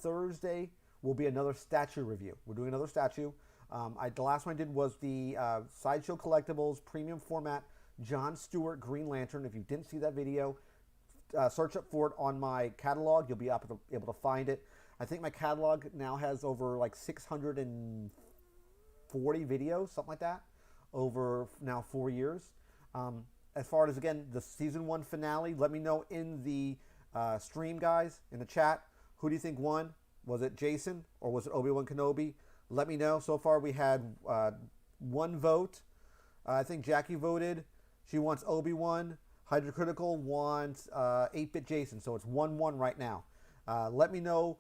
Thursday will be another statue review. We're doing another statue. The last one I did was the Sideshow Collectibles Premium Format John Stewart Green Lantern. If you didn't see that video, search up for it on my catalog. You'll be able to find it. I think my catalog now has over like 640 videos, something like that, over now 4 years. As far as, again, the Season 1 finale, let me know in the stream, guys, in the chat. Who do you think won? Was it Jason or was it Obi-Wan Kenobi? Let me know. So far we had one vote. I think Jackie voted. She wants Obi-Wan. Hydrocritical wants 8-Bit Jason. So it's 1-1 right now. Let me know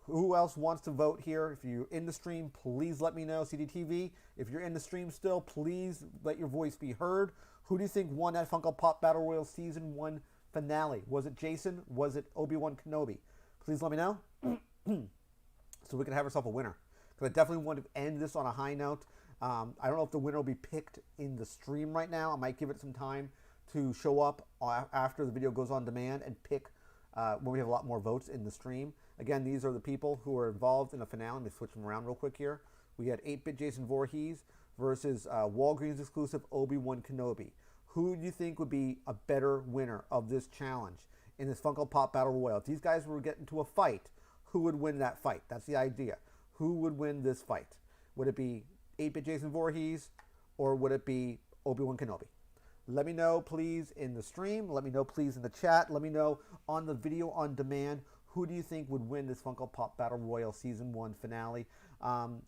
who else wants to vote here. If you're in the stream, please let me know. CDTV, if you're in the stream still, please let your voice be heard. Who do you think won that Funko Pop Battle Royal Season 1 finale? Was it Jason? Was it Obi-Wan Kenobi? Please let me know so we can have ourselves a winner. Because I definitely want to end this on a high note. I don't know if the winner will be picked in the stream right now. I might give it some time to show up after the video goes on demand and pick when we have a lot more votes in the stream. Again, these are the people who are involved in the finale. Let me switch them around real quick here. We had 8-Bit Jason Voorhees versus Walgreens exclusive Obi-Wan Kenobi. Who do you think would be a better winner of this challenge in this Funko Pop Battle Royal? If these guys were getting into a fight, who would win that fight? That's the idea. Who would win this fight? Would it be 8-Bit Jason Voorhees or would it be Obi-Wan Kenobi? Let me know, please, in the stream. Let me know, please, in the chat. Let me know on the video on demand. Who do you think would win this Funko Pop Battle Royal Season 1 finale?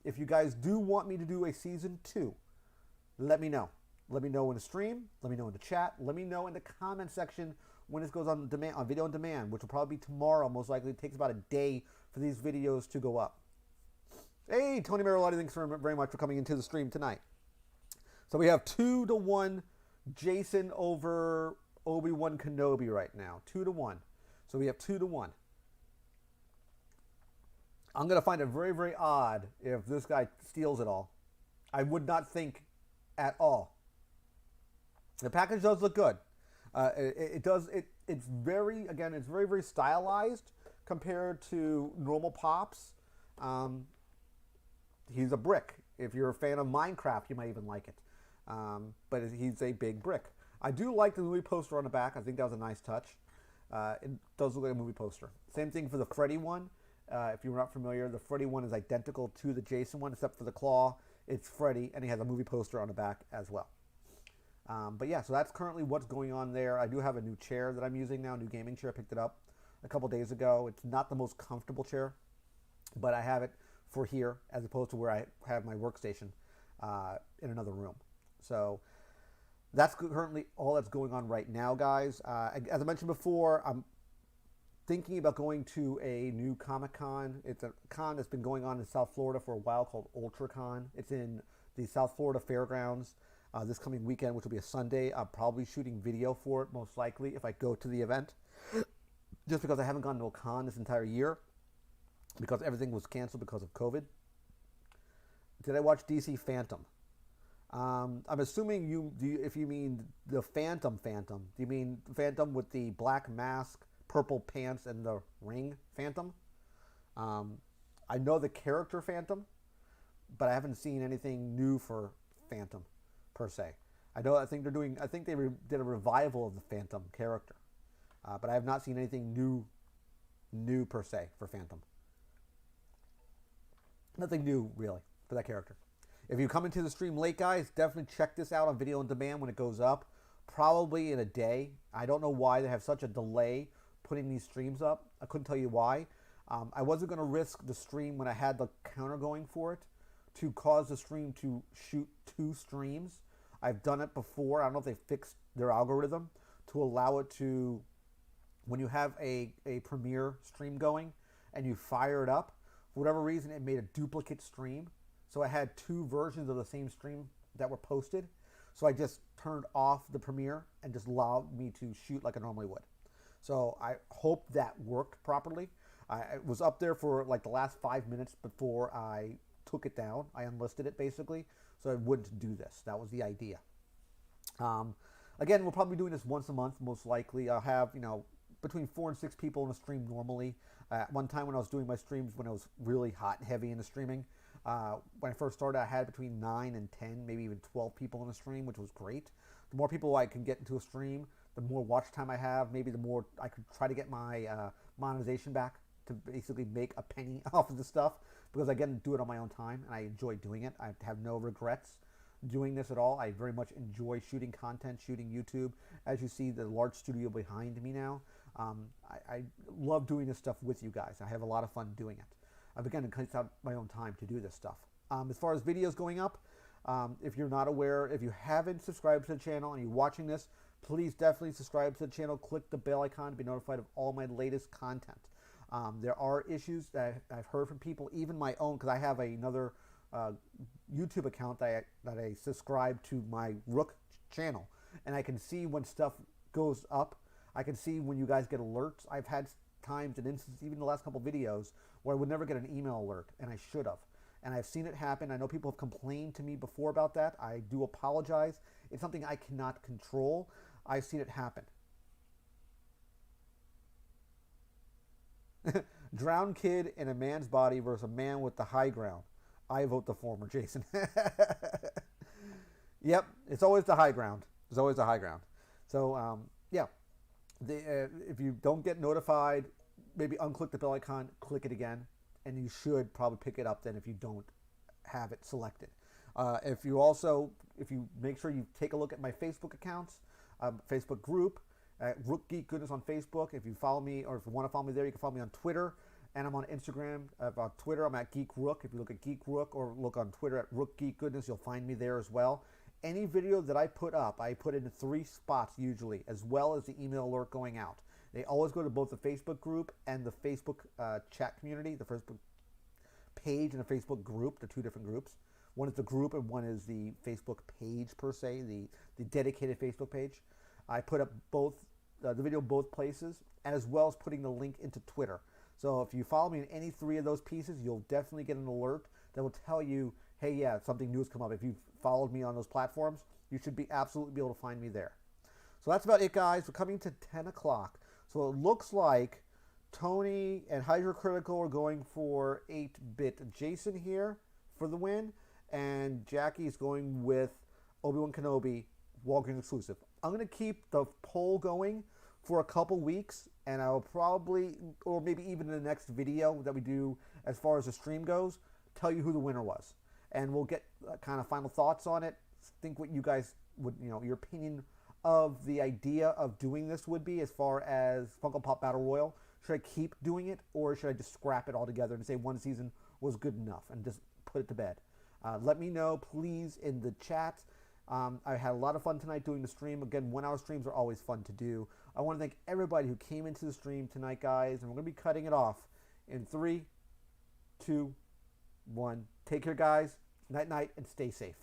If you guys do want me to do a Season 2, let me know. Let me know in the stream. Let me know in the chat. Let me know in the comment section when this goes on demand, on video on demand, which will probably be tomorrow. Most likely, it takes about a day for these videos to go up. Hey, Tony Marilotti, thanks very much for coming into the stream tonight. So we have 2-1 Jason over Obi-Wan Kenobi right now. 2-1. So we have 2-1. I'm going to find it very, very odd if this guy steals it all. I would not think at all. The package does look good. It's very, again, it's very, very stylized compared to normal Pops. He's a brick. If you're a fan of Minecraft, you might even like it. But he's a big brick. I do like the movie poster on the back. I think that was a nice touch. It does look like a movie poster. Same thing for the Freddy one. If you're not familiar, the Freddy one is identical to the Jason one, except for the claw. It's Freddy, and he has a movie poster on the back as well. But yeah, so that's currently what's going on there. I do have a new chair that I'm using now, a new gaming chair. I picked it up a couple days ago. It's not the most comfortable chair, but I have it for here as opposed to where I have my workstation in another room. So that's currently all that's going on right now, guys. As I mentioned before, I'm thinking about going to a new Comic-Con. It's a con that's been going on in South Florida for a while called UltraCon. It's in the South Florida Fairgrounds this coming weekend, which will be a Sunday. I'm probably shooting video for it, most likely, if I go to the event. Just because I haven't gone to a con this entire year, because everything was canceled because of COVID. Did I watch DC Phantom? I'm assuming if you mean the Phantom, do you mean Phantom with the black mask, purple pants, and the ring Phantom? I know the character Phantom, but I haven't seen anything new for Phantom per se. I think they did a revival of the Phantom character, but I have not seen anything new per se for Phantom. Nothing new really for that character. If you come into the stream late, guys, definitely check this out on video on demand when it goes up. Probably in a day. I don't know why they have such a delay putting these streams up. I couldn't tell you why. I wasn't going to risk the stream when I had the counter going for it to cause the stream to shoot 2 streams. I've done it before. I don't know if they fixed their algorithm to allow it to, when you have a premiere stream going and you fire it up, for whatever reason, it made a duplicate stream. So I had 2 versions of the same stream that were posted. So I just turned off the premiere and just allowed me to shoot like I normally would. So I hope that worked properly. I was up there for like the last 5 minutes before I took it down. I unlisted it basically, so I wouldn't do this. That was the idea. Um, Again, we'll probably be doing this once a month, most likely. I'll have, between 4 and 6 people in a stream normally. One time when I was doing my streams, when it was really hot and heavy in the streaming, when I first started, I had between 9 and 10, maybe even 12 people in a stream, which was great. The more people I can get into a stream, the more watch time I have, maybe the more I could try to get my monetization back to basically make a penny off of the stuff, because I get to do it on my own time and I enjoy doing it. I have no regrets doing this at all. I very much enjoy shooting content, shooting YouTube. As you see, the large studio behind me now. I love doing this stuff with you guys. I have a lot of fun doing it. Again, it cuts out my own time to do this stuff. As far as videos going up, if you're not aware, if you haven't subscribed to the channel and you're watching this, please definitely subscribe to the channel. Click the bell icon to be notified of all my latest content. There are issues that I've heard from people, even my own, because I have another YouTube account that I subscribe to my Rook channel, and I can see when stuff goes up. I can see when you guys get alerts. I've had times and instances, even the last couple videos, where I would never get an email alert, and I should have. And I've seen it happen. I know people have complained to me before about that. I do apologize. It's something I cannot control. I've seen it happen. Drowned kid in a man's body versus a man with the high ground. I vote the former, Jason. Yep, it's always the high ground. It's always the high ground. So, yeah. If you don't get notified, maybe unclick the bell icon, click it again, and you should probably pick it up then if you don't have it selected. If you make sure you take a look at my Facebook accounts, Facebook group, Rook Geek Goodness on Facebook. If you follow me, or if you want to follow me there, you can follow me on Twitter. And I'm on Instagram. On Twitter, I'm at Geek Rook. If you look at Geek Rook or look on Twitter at Rook Geek Goodness, you'll find me there as well. Any video that I put up, I put in 3 spots usually, as well as the email alert going out. They always go to both the Facebook group and the Facebook chat community, the Facebook page and the Facebook group. They're 2 different groups. One is the group and one is the Facebook page per se, the dedicated Facebook page. I put up both the video both places, as well as putting the link into Twitter. So if you follow me in any 3 of those pieces, you'll definitely get an alert that will tell you, hey, yeah, something new has come up. If you've followed me on those platforms, you should be absolutely be able to find me there. So that's about it, guys. We're coming to 10 o'clock. So it looks like Tony and Hydrocritical are going for 8-bit Jason here for the win, and Jackie's going with Obi-Wan Kenobi, Walgreen exclusive. I'm going to keep the poll going for a couple weeks, and I'll probably, or maybe even in the next video that we do as far as the stream goes, tell you who the winner was. And we'll get kind of final thoughts on it. Think what you guys would, your opinion of the idea of doing this would be as far as Funko Pop Battle Royal. Should I keep doing it, or should I just scrap it altogether and say one season was good enough and just put it to bed? Let me know, please, in the chat. I had a lot of fun tonight doing the stream. Again, 1-hour streams are always fun to do. I want to thank everybody who came into the stream tonight, guys, and we're going to be cutting it off in 3, 2, 1. Take care, guys. Night, night, and stay safe.